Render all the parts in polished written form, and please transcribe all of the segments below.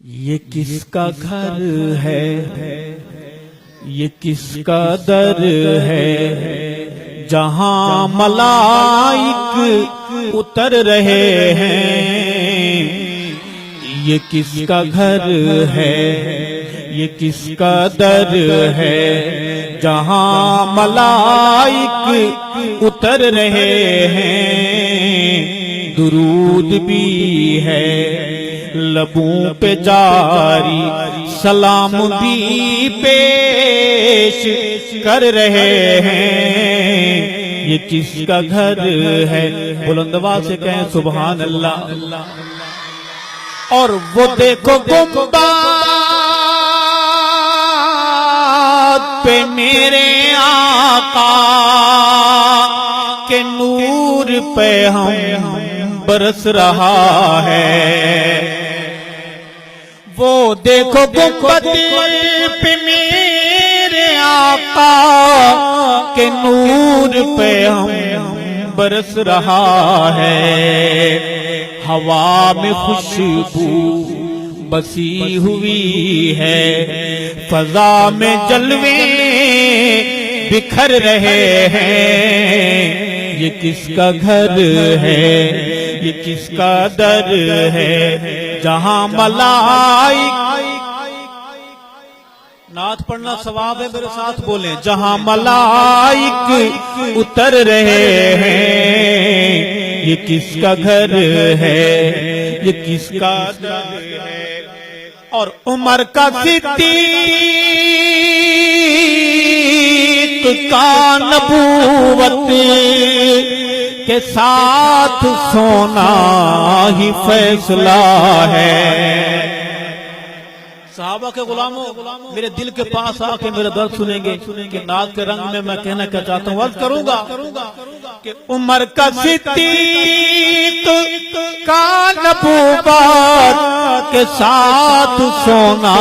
یہ کس کا گھر ہے، یہ کس کا در ہے، جہاں ملائک اتر رہے ہیں۔ یہ کس کا گھر ہے، یہ کس کا در ہے، جہاں ملائک اتر رہے ہیں۔ درود بھی ہے لبوں پہ جاری، سلام بھی پیش کر رہے ہیں۔ یہ کس کا گھر ہے، بلند آواز سے کہیں سبحان اللہ۔ اور وہ دیکھو گنبد پہ میرے آقا کے نور پہ ہم برس رہا ہے۔ وہ دیکھو گنبد پہ میرے آقا کے نور پہ ہم برس رہا ہے۔ ہوا میں خوشبو بسی ہوئی ہے، فضا میں جلوے بکھر رہے ہیں۔ یہ کس کا گھر ہے، یہ کس کا در ہے، جہاں ملائک، نعت پڑھنا ثواب ہے، میرے ساتھ بولیں، جہاں ملائک اتر رہے ہیں۔ یہ کس کا گھر ہے، یہ کس کا در ہے۔ اور عمر کا صدیق کا نبوت کے ساتھ سونا ہی فیصلہ ہے۔ صحابہ کے غلاموں، میرے دل کے پاس آ کے میرا درد سنیں گے کہ نعت کے رنگ میں کہنا کیا چاہتا ہوں، عرض کروں گا کہ عمر کا صدیق کا نبوت کے ساتھ سونا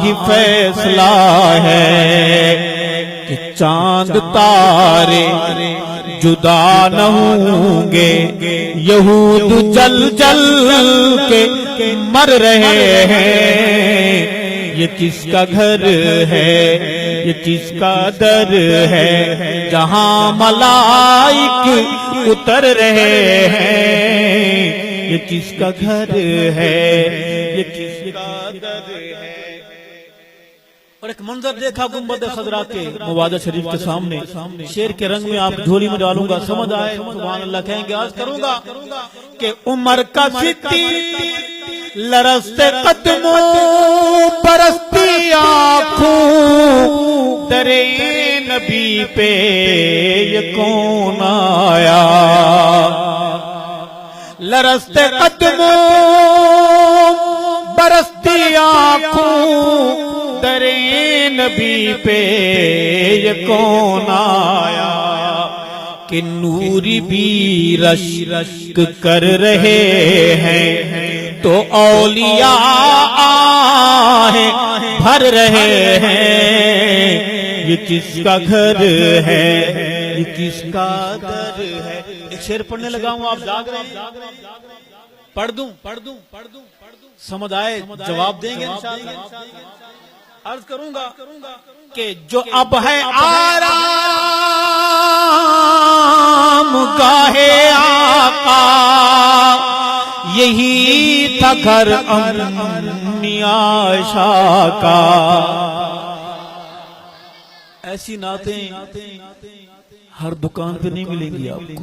ہی فیصلہ ہے کہ چاند تارے جدا نہ ہوں گے، یہود جل جل کے مر رہے ہیں۔ یہ کس کا گھر ہے، یہ کس کا در ہے، جہاں ملائک اتر رہے ہیں۔ یہ کس کا گھر ہے، یہ کس کا در ہے۔ اور ایک منظر دیکھا گنبد خضرا کے مواجہ شریف کے سامنے، شیر کے رنگ میں آپ جھولی میں ڈالوں گا، سمجھ آئے سبحان اللہ کہیں گے، عرض کروں گا کہ عمر کا صدیق لرزتے قدموں برستی آنکھوں، درے نبی پہ یہ کون آیا۔ لرزتے قدموں برستی آنکھوں، درے نبی پہ یہ کون آیا کہ نوری بھی رشک کر رہے ہیں، تو اولیاء آہیں بھر رہے ہیں۔ یہ کس کا گھر ہے، یہ کس کا در ہے۔ ایک شعر پڑھنے لگا ہوں، آپ جاگ رہے ہیں، پڑھ دوں سمجھ آئے جواب دیں گے انشاءاللہ۔ عرض کروں گا کہ جو اب ہے آرام گاہ آقا، یہی تھا گھر امی عائشہ کا۔ ایسی نعتیں ہر دکان پہ نہیں ملیں گی آپ کو،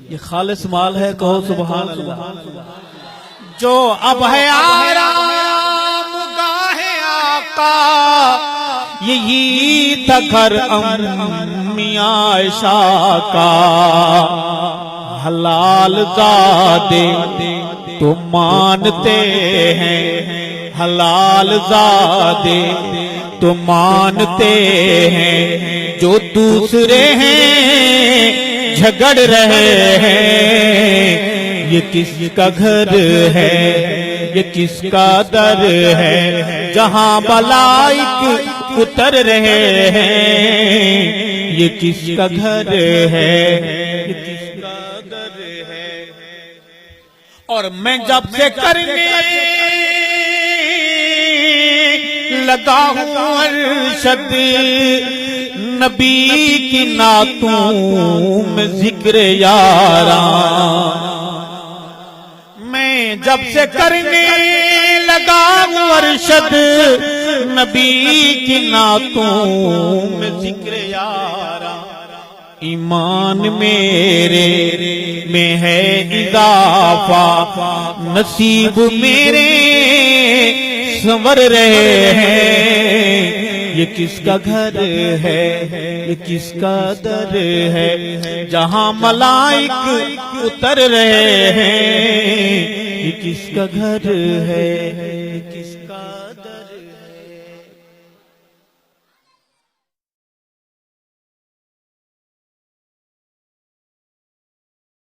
یہ خالص مال ہے، کہو سبحان اللہ۔ جو اب ہے آرام گاہ آقا، یہی تھا گھر امی عائشہ کا۔ حلال زادے تو مانتے ہیں، حلال زادے تو مانتے ہیں، جو دوسرے ہیں جھگڑ رہے ہیں۔ یہ کس کا گھر ہے، یہ کس کا در ہے، جہاں ملائک اتر رہے ہیں۔ یہ کس کا گھر ہے، یہ کس کا در ہے۔ اور میں جب سے کرنے لگا ہوں ارشد نبی کی نعتوں میں ذکر یاراں میں جب سے کرنے لگا ہوں ارشد نبی کی نعتوں میں ذکر یاراں ایمان میرے میں ہے اضافہ نصیب میرے سنور رہے ہیں یہ کس کا گھر ہے یہ کس کا در ہے جہاں ملائک اتر رہے ہیں یہ کس کا گھر ہے یہ کس کا